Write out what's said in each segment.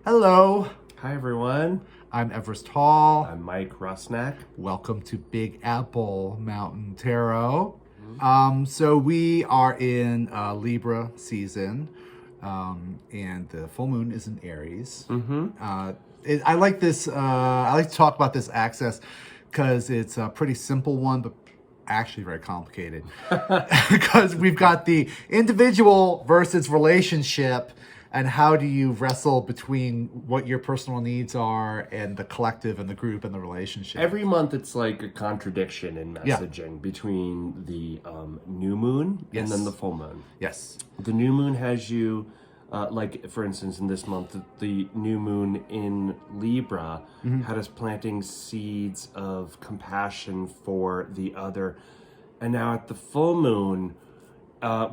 Hello, Hi everyone, I'm Everest Hall. I'm Mike Rusnak. Welcome to Big Apple Mountain Tarot. So we are in Libra season, and the full moon is in Aries. I like this. I like to talk about this axis because it's a pretty simple one, but actually very complicated. Because we've got the individual versus relationship. And how do you wrestle between what your personal needs are and the collective and the group and the relationship? Every month it's like a contradiction in messaging between the new moon and then the full moon. Yes. The new moon has you, like for instance in this month, the new moon in Libra had us planting seeds of compassion for the other. And now at the full moon,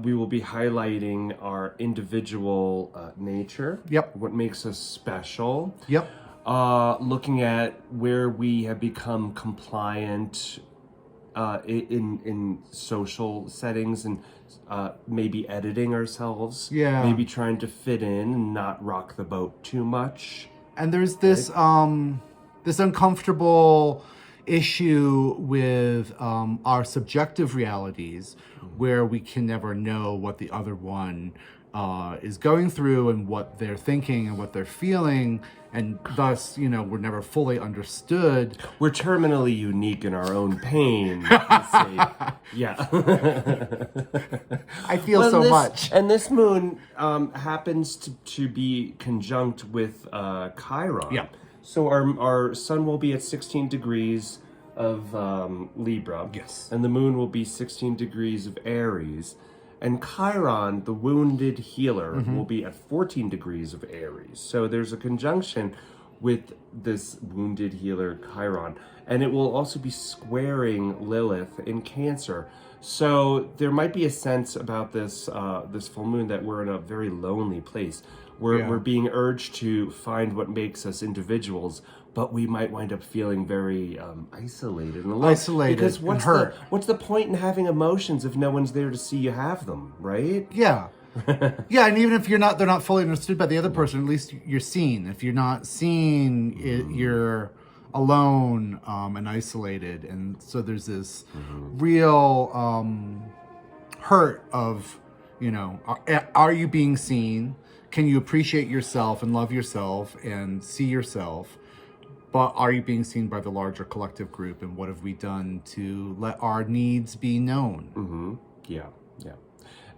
we will be highlighting our individual nature. Yep. What makes us special. Yep. Looking at where we have become compliant in social settings and maybe editing ourselves. Yeah. Maybe trying to fit in and not rock the boat too much. And there's this this uncomfortable issue with our subjective realities where we can never know what the other one is going through and what they're thinking and what they're feeling, and thus, we're never fully understood. We're terminally unique in our own pain. Yeah. I feel so much. And this moon happens to be conjunct with Chiron. Yeah. So our sun will be at 16 degrees of Libra. Yes. And the moon will be 16 degrees of Aries. And Chiron, the wounded healer, will be at 14 degrees of Aries. So there's a conjunction with this wounded healer Chiron. And it will also be squaring Lilith in Cancer. So there might be a sense about this this full moon that we're in a very lonely place. We're being urged to find what makes us individuals, but we might wind up feeling very isolated and alone. Because what's the point in having emotions if no one's there to see you have them, right? Yeah. Yeah, and even if they're not fully understood by the other person, at least you're seen. If you're not seen, you're alone and isolated, and so there's this real hurt of, are you being seen? Can you appreciate yourself and love yourself and see yourself? But are you being seen by the larger collective group? And what have we done to let our needs be known? Yeah.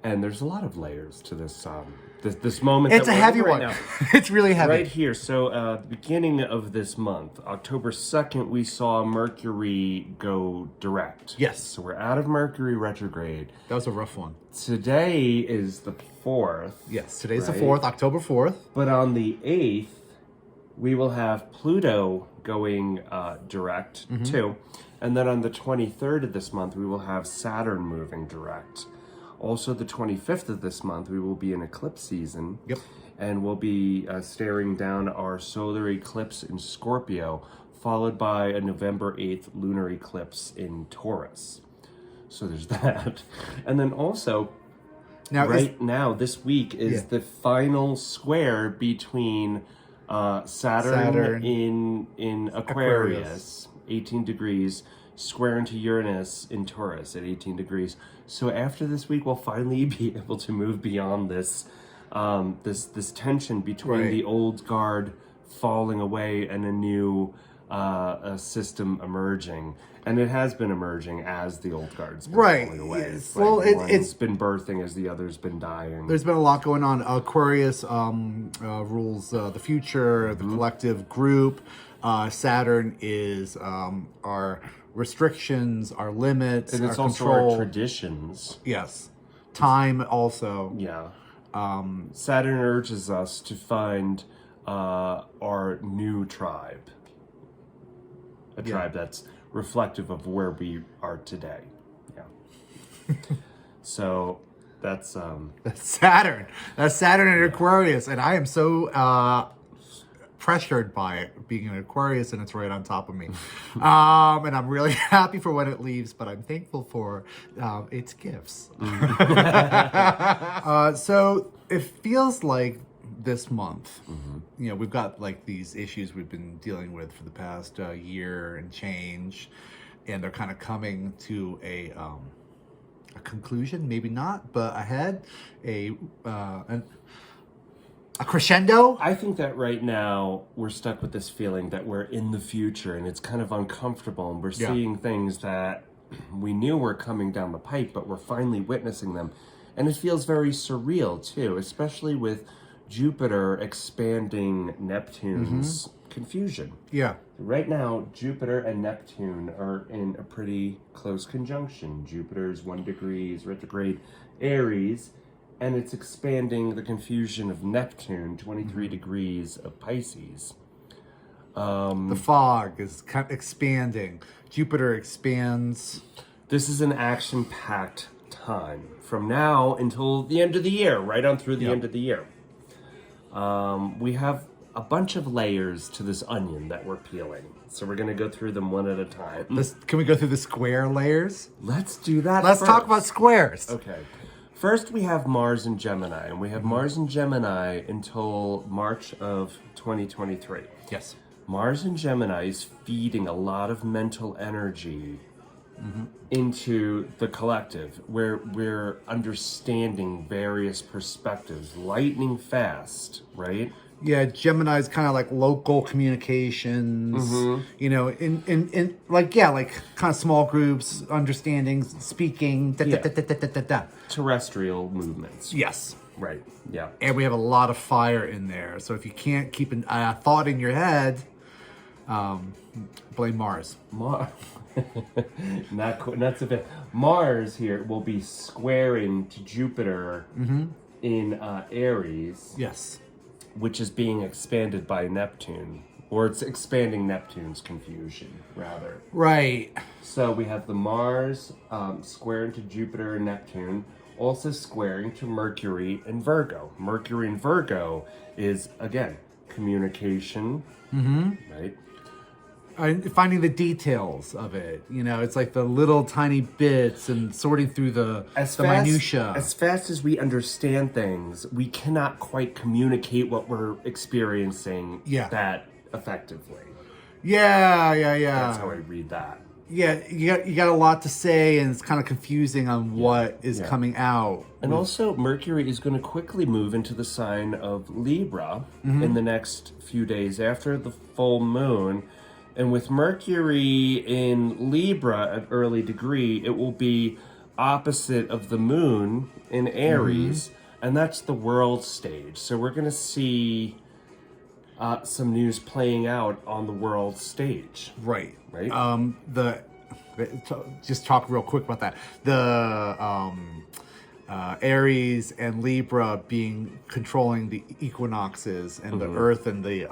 And there's a lot of layers to this this moment. It's a heavy one. Now. It's really heavy. Right here. So the beginning of this month, October 2nd, we saw Mercury go direct. Yes. So we're out of Mercury retrograde. That was a rough one. Today is the 4th. Yes, today's the 4th, October 4th. But on the 8th, we will have Pluto going direct too. And then on the 23rd of this month, we will have Saturn moving direct. Also, the 25th of this month, we will be in eclipse season. Yep. And we'll be staring down our solar eclipse in Scorpio, followed by a November 8th lunar eclipse in Taurus. So there's that. And then also, now, this week is the final square between Saturn in Aquarius, 18 degrees, square into Uranus in Taurus at 18 degrees. So after this week, we'll finally be able to move beyond this this tension between the old guard falling away and a new system emerging. And it has been emerging as the old guard's been falling away. Yes. Well, it's been birthing as the other's been dying. There's been a lot going on. Aquarius rules the future, the collective group. Saturn is our restrictions, our limits, and it's our also control. our traditions. Yes. Time also. Yeah. Saturn urges us to find our new tribe. A tribe that's reflective of where we are today. Yeah. So that's Saturn. That's Saturn in Aquarius, and I am so pressured by it being an Aquarius, and it's right on top of me. And I'm really happy for when it leaves, but I'm thankful for its gifts. So it feels like this month. You know, we've got like these issues we've been dealing with for the past year and change, and they're kind of coming to a conclusion, maybe not, but ahead, a crescendo. I think that right now we're stuck with this feeling that we're in the future and it's kind of uncomfortable, and we're seeing things that we knew were coming down the pipe, but we're finally witnessing them. And it feels very surreal too, especially with Jupiter expanding Neptune's confusion. Yeah. Right now, Jupiter and Neptune are in a pretty close conjunction. Jupiter is 1 degree retrograde Aries, and it's expanding the confusion of Neptune, 23 degrees of Pisces. The fog is kind of expanding. Jupiter expands. This is an action-packed time from now until the end of the year, right on through the end of the year. We have a bunch of layers to this onion that we're peeling. So we're going to go through them one at a time. Can we go through the square layers? Let's do that Let's first. talk about squares. Okay. First, we have Mars in Gemini, and we have Mars in Gemini until March of 2023. Yes. Mars in Gemini is feeding a lot of mental energy into the collective, where we're understanding various perspectives, lightning fast, right? Yeah, Gemini is kind of like local communications, you know, in like kind of small groups, understandings, speaking, Terrestrial movements. Yes. Right, yeah. And we have a lot of fire in there. So if you can't keep a thought in your head, blame Mars. Not so bad. Mars here will be squaring to Jupiter in Aries. Yes. Which is being expanded by Neptune, or it's expanding Neptune's confusion, rather. Right. So we have the Mars squaring to Jupiter and Neptune, also squaring to Mercury and Virgo. Mercury and Virgo is, again, communication, right? Finding the details of it, you know, it's like the little tiny bits and sorting through the minutia. As fast as we understand things, we cannot quite communicate what we're experiencing that effectively. Yeah. That's how I read that. Yeah, you got a lot to say, and it's kind of confusing on what is coming out. And also, Mercury is going to quickly move into the sign of Libra in the next few days after the full moon. And with Mercury in Libra at early degree, it will be opposite of the moon in Aries, and that's the world stage. So we're going to see some news playing out on the world stage. Right. Right. Just talk real quick about that. The Aries and Libra controlling the equinoxes and the Earth and the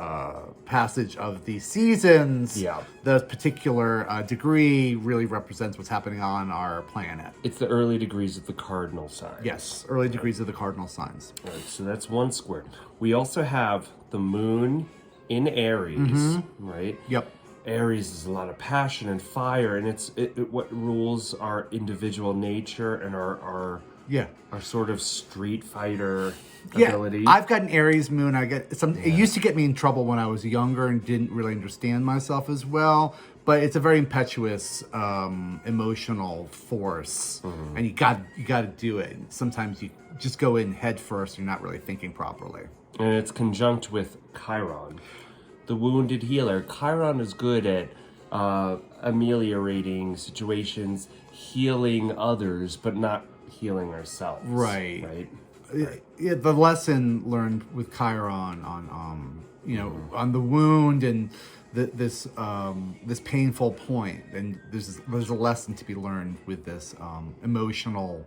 passage of the seasons. Yeah. The particular degree really represents what's happening on our planet. It's the early degrees of the cardinal signs. Yes, early degrees of the cardinal signs. Right, so that's one square. We also have the moon in Aries, right? Yep. Aries is a lot of passion and fire, and it's what rules our individual nature and our sort of street fighter ability. I've got an Aries moon. It used to get me in trouble when I was younger and didn't really understand myself as well. But it's a very impetuous, emotional force, and you got to do it. Sometimes you just go in head first. You're not really thinking properly. And it's conjunct with Chiron, the wounded healer. Chiron is good at ameliorating situations, healing others, but not healing ourselves. Right. Yeah, the lesson learned with Chiron on on the wound and this painful point, and there's a lesson to be learned with this emotional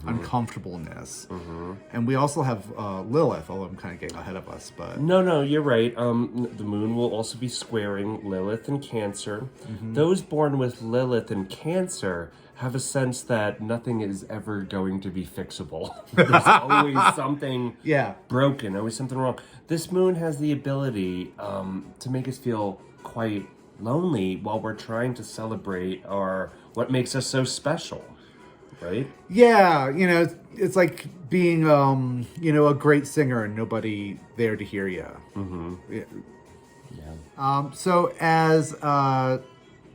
uncomfortableness. And we also have Lilith, although I'm kind of getting ahead of us, but no, you're right. The moon will also be squaring Lilith and Cancer. Those born with Lilith and Cancer have a sense that nothing is ever going to be fixable. There's always something broken, always something wrong. This moon has the ability to make us feel quite lonely while we're trying to celebrate what makes us so special. right? Yeah, it's like being, a great singer and nobody there to hear you. Mm-hmm. Yeah. Yeah. So as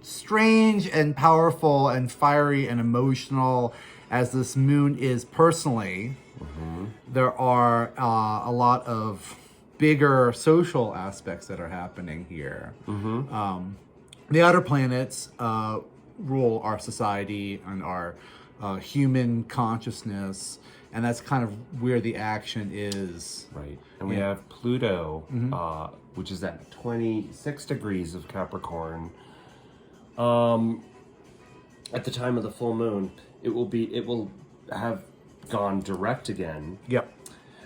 strange and powerful and fiery and emotional as this moon is personally, there are a lot of bigger social aspects that are happening here. The outer planets rule our society and our human consciousness, and that's kind of where the action is. Right. And we have Pluto, which is at 26 degrees of Capricorn. At the time of the full moon, it will have gone direct again. Yep.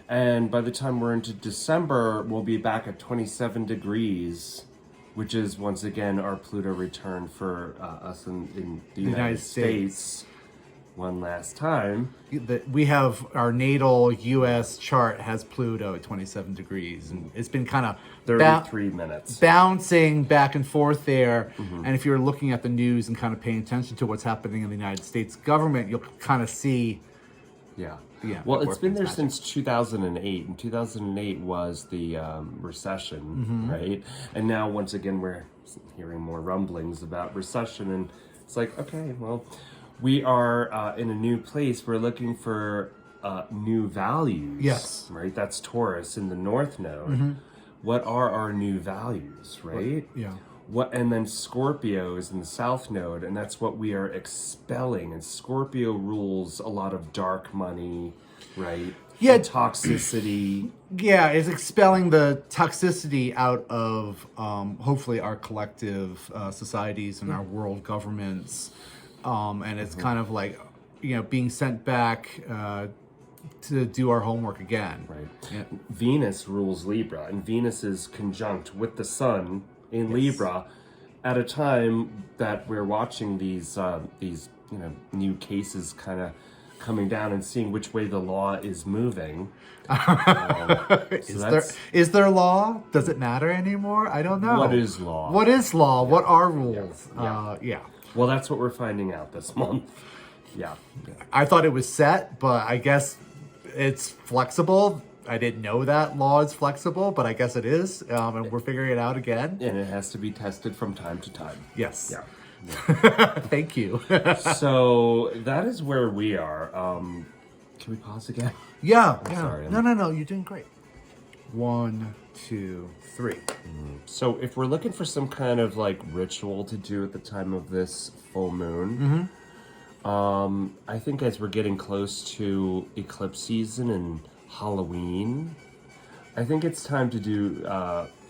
And by the time we're into December, we'll be back at 27 degrees, which is once again our Pluto return for us in the United States. One last time. We have our natal U.S. chart has Pluto at 27 degrees, and it's been kind of 33 minutes bouncing back and forth there. And if you're looking at the news and kind of paying attention to what's happening in the United States government, you'll kind of see. Yeah. Well, it's been there since 2008, and 2008 was the recession, right? And now once again we're hearing more rumblings about recession, and it's like, okay, well, we are in a new place. We're looking for new values. Yes. Right? That's Taurus in the North Node. What are our new values, right? Yeah. And then Scorpio is in the South Node, and that's what we are expelling. And Scorpio rules a lot of dark money, right? Yeah. And toxicity. Yeah, it's expelling the toxicity out of hopefully our collective societies and our world governments. And it's kind of like, being sent back to do our homework again. Right. Yeah. Venus rules Libra, and Venus is conjunct with the Sun in Libra at a time that we're watching these new cases kind of coming down and seeing which way the law is moving. Is there law? Does it matter anymore? I don't know. What is law? What is law? What are rules? Yeah. Well, that's what we're finding out this month. Yeah. I thought it was set, but I guess it's flexible. I didn't know that law is flexible, but I guess it is, and we're figuring it out again. And it has to be tested from time to time. Yes. Yeah. Thank you. So that is where we are. Can we pause again? Yeah. Sorry. No. You're doing great. 1, 2, 3. So if we're looking for some kind of like ritual to do at the time of this full moon, I think as we're getting close to eclipse season and Halloween, I think it's time to do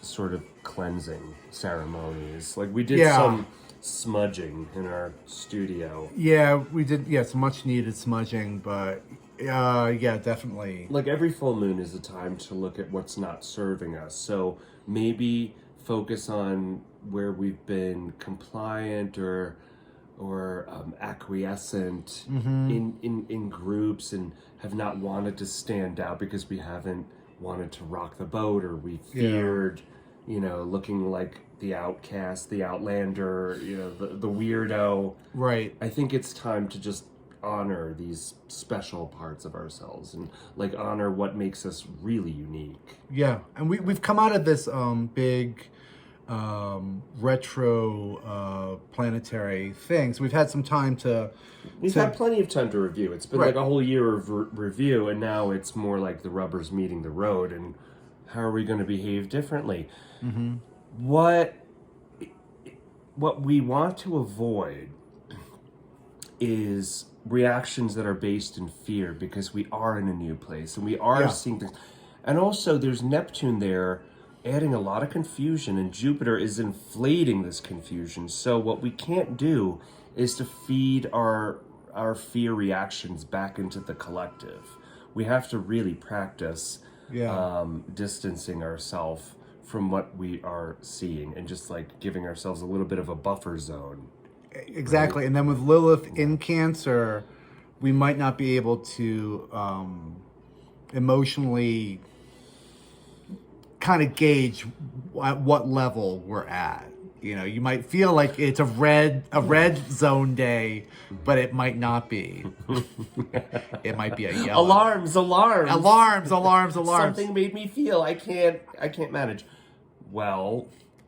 sort of cleansing ceremonies. Like we did some smudging in our studio. Yeah, we did. Yes, much needed smudging, but definitely. Like every full moon is a time to look at what's not serving us. So maybe focus on where we've been compliant or acquiescent in groups and have not wanted to stand out because we haven't wanted to rock the boat, or we feared, looking like the outcast, the outlander, the weirdo. Right. I think it's time to just honor these special parts of ourselves and like honor what makes us really unique. Yeah, and we've come out of this big retro planetary thing, so we've had some time to. We've had plenty of time to review. It's been like a whole year of review, and now it's more like the rubber's meeting the road, and how are we going to behave differently? What we want to avoid is reactions that are based in fear, because we are in a new place and we are seeing things. And also there's Neptune there adding a lot of confusion, and Jupiter is inflating this confusion. So what we can't do is to feed our fear reactions back into the collective. We have to really practice distancing ourselves from what we are seeing and just like giving ourselves a little bit of a buffer zone. Exactly. Right? And then with Lilith in Cancer, we might not be able to emotionally kind of gauge at what level we're at. You know, you might feel like it's a red zone day, but it might not be. It might be a yellow. Alarms. Something made me feel I can't manage. Well,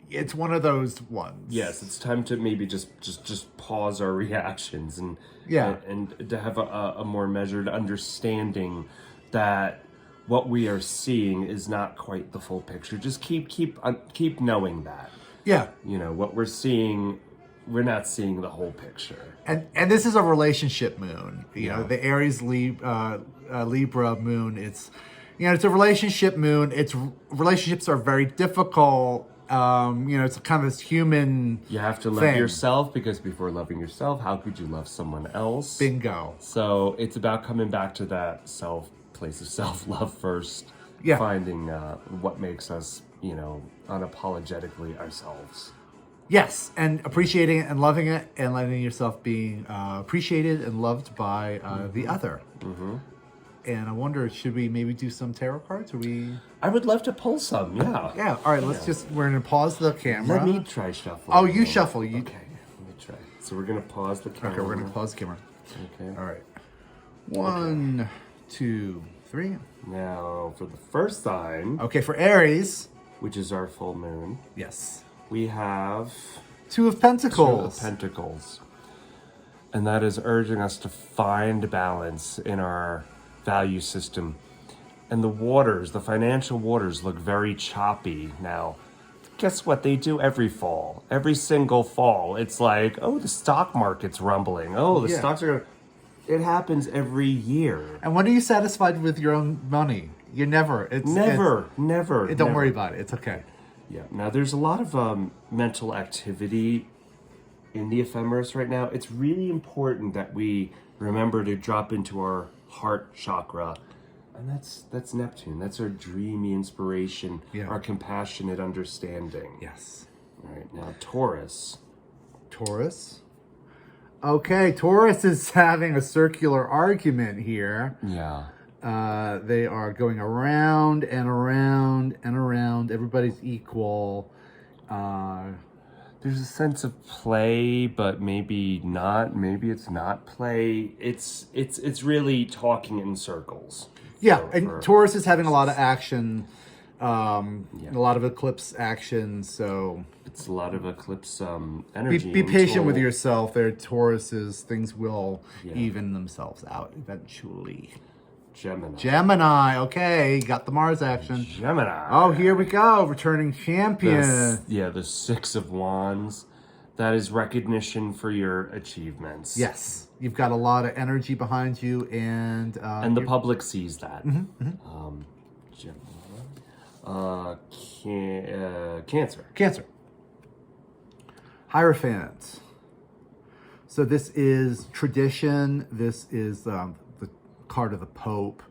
it's one of those ones. yes, it's time to maybe just pause our reactions and to have a more measured understanding that what we are seeing is not quite the full picture. Just keep knowing that. Yeah. You know, what we're seeing, we're not seeing the whole picture. And this is a relationship moon. You know, the Aries Libra moon, it's a relationship moon. Relationships are very difficult. It's kind of this human You have to love thing. yourself, because before loving yourself, how could you love someone else? Bingo. So it's about coming back to that place of self-love first. Yeah. Finding what makes us, unapologetically ourselves. Yes, and appreciating it and loving it and letting yourself being appreciated and loved by the other. Mm-hmm. And I wonder, should we maybe do some tarot cards? I would love to pull some, yeah. Yeah, all right, we're going to pause the camera. Let me try shuffle. Oh, you shuffle. Okay, let me try. So we're going to pause the camera. Okay, we're going to pause the camera. Okay. All right. 1, 2, 3. Now, for the first sign. Okay, for Aries. Which is our full moon. Yes. We have 2 of Pentacles. 2 of Pentacles. And that is urging us to find balance in our value system. And the financial waters look very choppy now. Guess what? They do every fall. Every single fall. It's like, oh, the stock market's rumbling. Oh, the stocks are... It happens every year. And when are you satisfied with your own money? You never. Never. Don't worry about it. It's okay. Yeah. Now, there's a lot of mental activity in the ephemeris right now. It's really important that we remember to drop into our heart chakra. And that's Neptune. That's our dreamy inspiration, our compassionate understanding. Yes. All right. Now, Taurus. Okay, Taurus is having a circular argument here. Yeah. They are going around and around and around. Everybody's equal. There's a sense of play, but maybe not. Maybe it's not play. It's really talking in circles. Yeah, and Taurus is having a lot of action. A lot of eclipse action, so it's a lot of eclipse energy. Be patient with yourself there, Tauruses. Things will even themselves out eventually. Gemini, okay, got the Mars action. Gemini. Oh, here we go, returning champion. The 6 of Wands. That is recognition for your achievements. Yes, you've got a lot of energy behind you, and the public sees that. Gemini. Cancer. Hierophant. So this is tradition. This is the card of the Pope.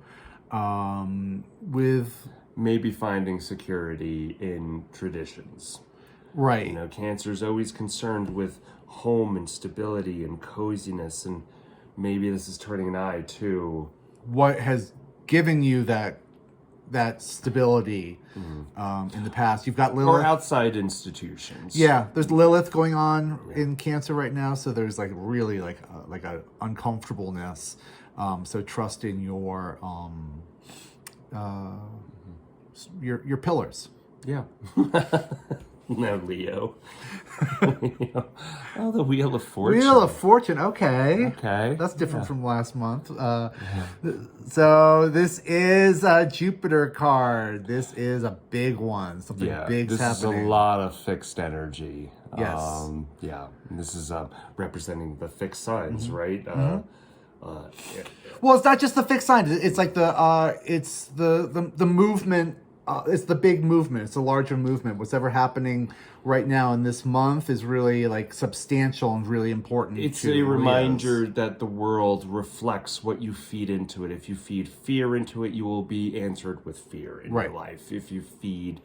With maybe finding security in traditions. Right. Cancer's always concerned with home and stability and coziness, and maybe this is turning an eye to what has given you that stability in the past. You've got Lilith. Or outside institutions. Yeah, there's Lilith going on in Cancer right now, so there's really like a uncomfortableness. So trust in your pillars. Yeah. Now Leo. Oh, the Wheel of Fortune. Wheel of Fortune, okay. That's different from last month. So this is a Jupiter card. This is a big one. Something big's happening. This is a lot of fixed energy. Yes. This is representing the fixed signs, right? Well, it's not just the fixed sign. It's like it's the movement. It's the big movement. It's a larger movement. What's ever happening right now in this month is really substantial and really important. It's a reminder that the world reflects what you feed into it. If you feed fear into it, you will be answered with fear in your life. If you feed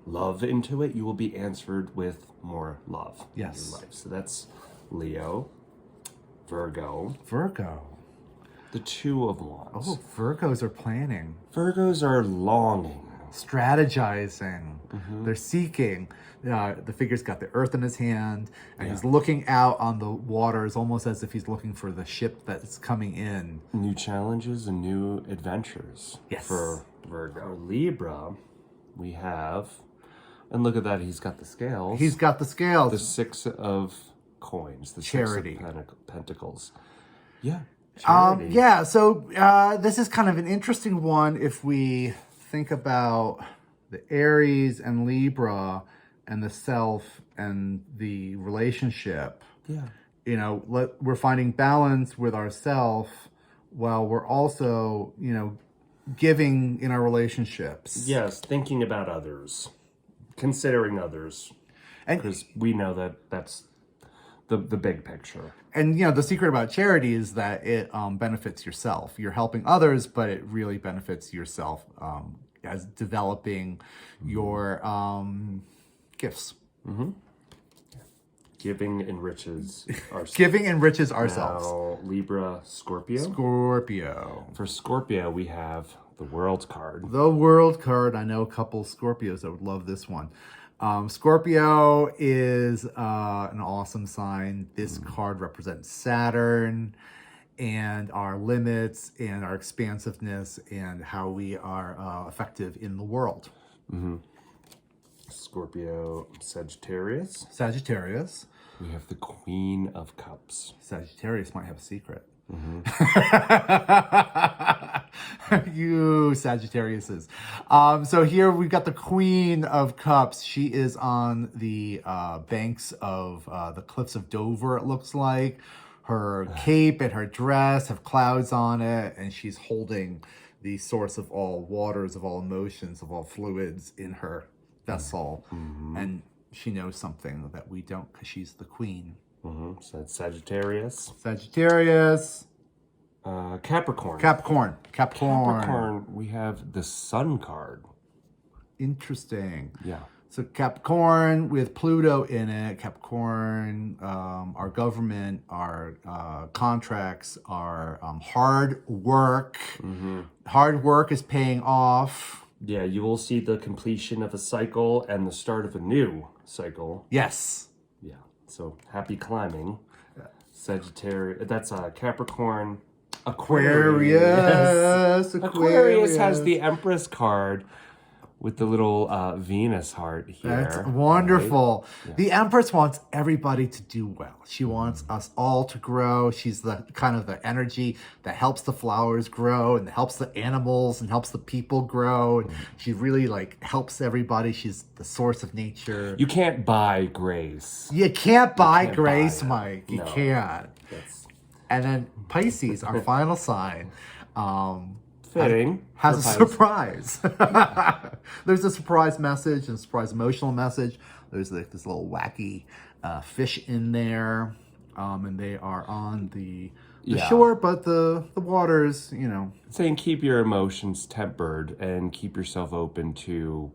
love into it, you will be answered with more love in your life. So that's Leo. Virgo. The 2 of Wands. Oh, Virgos are planning. Virgos are longing. strategizing. They're seeking. The figure's got the earth in his hand, and he's looking out on the waters, almost as if he's looking for the ship that's coming in. New challenges and new adventures. Yes. For Virgo. Libra, we have, and look at that, he's got the scales. He's got the scales. The 6 of coins. The Charity. 6 of pentacles. Yeah. Charity. Yeah, so this is kind of an interesting one if we think about the Aries and Libra and the self and the relationship. Yeah. You know, we're finding balance with ourself while we're also, you know, giving in our relationships. Yes, thinking about others, considering others, because we know that that's the big picture. And, you know, the secret about charity is that it benefits yourself. You're helping others, but it really benefits yourself as developing your gifts. Giving enriches ourselves. Giving enriches ourselves. Now, Libra, Scorpio. Scorpio. For Scorpio, we have the World card. The World card. I know a couple Scorpios that would love this one. Scorpio is an awesome sign. This card represents Saturn and our limits and our expansiveness and how we are effective in the world. Scorpio, Sagittarius. Sagittarius. We have the Queen of Cups. Sagittarius might have a secret. You Sagittariuses. So here we've got the Queen of Cups. She is on the banks of the cliffs of Dover, it looks like. Her cape and her dress have clouds on it, and she's holding the source of all waters, of all emotions, of all fluids in her vessel. And she knows something that we don't because she's the queen. So that's Sagittarius. Sagittarius. Capricorn. Capricorn. We have the Sun card. Interesting. Yeah. So Capricorn with Pluto in it. Capricorn, our government, our contracts, our hard work. Hard work is paying off. Yeah, you will see the completion of a cycle and the start of a new cycle. Yes. Yeah. So happy climbing. Sagittarius. That's Capricorn. Aquarius. Aquarius has the Empress card with the little Venus heart here. That's wonderful. Right? Yeah. The Empress wants everybody to do well. She wants us all to grow. She's the kind of the energy that helps the flowers grow and helps the animals and helps the people grow. And she really like helps everybody. She's the source of nature. You can't buy grace. You can't buy can't grace, buy it. Mike. You No. can't. And then Pisces, our final sign, Fitting. has a surprise. There's a surprise message and a surprise emotional message. There's like this little wacky fish in there, and they are on the shore, but the waters, you know. Saying keep your emotions tempered and keep yourself open to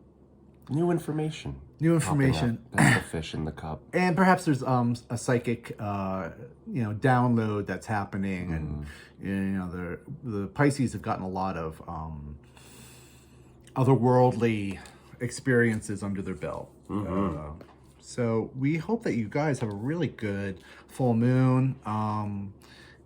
new information. New information. That's the fish in the cup. And perhaps there's a psychic, download that's happening, and you know the Pisces have gotten a lot of otherworldly experiences under their belt. So we hope that you guys have a really good full moon,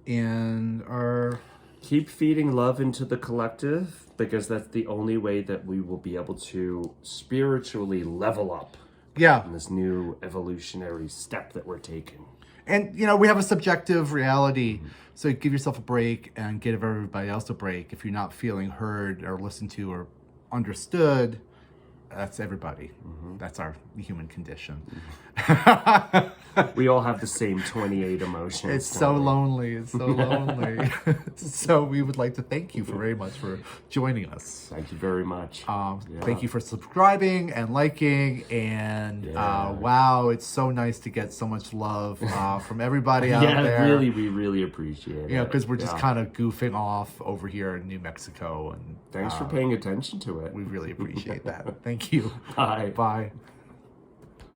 and are Keep feeding love into the collective, because that's the only way that we will be able to spiritually level up in this new evolutionary step that we're taking. And, you know, we have a subjective reality. So give yourself a break and give everybody else a break. If you're not feeling heard or listened to or understood, that's everybody. That's our human condition. We all have the same 28 emotions. It's so lonely. It's so lonely. So we would like to thank you very much for joining us. Thank you very much. Thank you for subscribing and liking. And wow, it's so nice to get so much love from everybody out there. We really appreciate it. Yeah, because we're just kind of goofing off over here in New Mexico. And thanks for paying attention to it. we really appreciate that. Thank you. Bye. Bye.